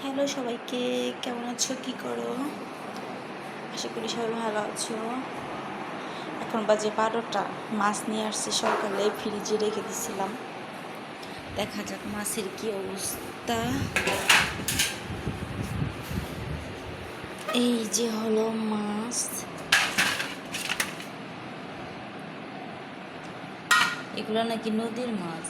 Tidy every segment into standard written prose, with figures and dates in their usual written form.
Hello সবাইকে, কেমন আছো, কি করো? আশা করি সবাই ভালো আছো। এখন বাজে 12টা। মাছ নিয়ে আসছি সকালে, ফ্রিজে রেখে দিছিলাম। দেখা যাক মাছের কি অবস্থা। এই যে হলো মাছ, এগুলো নাকি নদীর মাছ।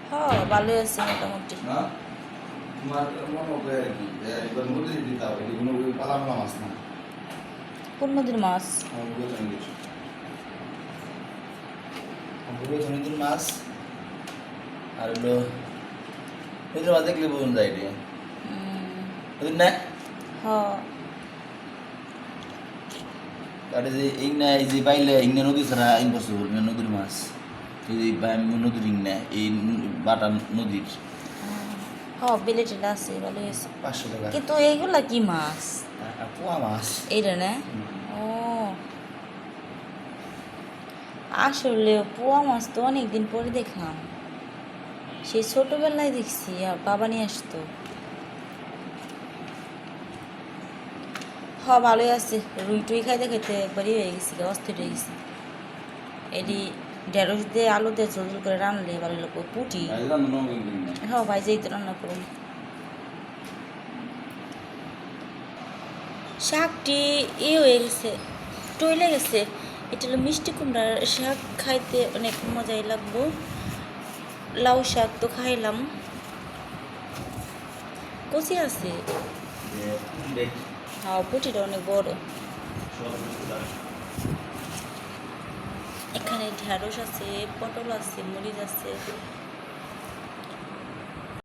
হ্যাঁ, ভালোই আছে মোটামুটি। কোন নদীর মাছ? নদীর মাছ আর হলো নদীর মাছ দেখলে বোঝা যায় রে নদীর না। হ্যাঁ, আর এই যে পাইলে ইংনা নদী ছাড়া ইম্পসিবল নদীর মাছ। এই যে নদীর ইংনা এই বাটা নদীর হ্যাঁ, বেলে টেলে আছে, ভালোই আছে। 500 টাকা কিন্তু এইগুলা কি মাছ? পোয়া মাছ। এইটা না? ও, আসলে পোয়া মাছ তো অনেকদিন পরে দেখলাম। সেই ছোটবেলায় দেখছি, আর বাবা নিয়ে আসতো। হ, ভালোই আছে। রুই টুই খাইতে খাইতে একবারই হয়ে গেছি, অস্থির হয়ে গেছি। এটি ঢেঁড়স দিয়ে আলু দিয়ে ঝোল ঝোল করে রানলে ভালো লাগবে। পুটি হ্যাঁ ভাই, যেই তো রান্না করুন। শাকটি হয়ে গেছে, টইলে গেছে। এটা হলো মিষ্টি কুমড়ার শাক, খাইতে অনেক মজাই লাগবো। লাউ শাক তো খাইলাম, কচি আছে। হ্যাঁ, পুটিটা অনেক বড়। এখানে ঢেঁড়স আছে, পটল আছে, মরিচ আছে,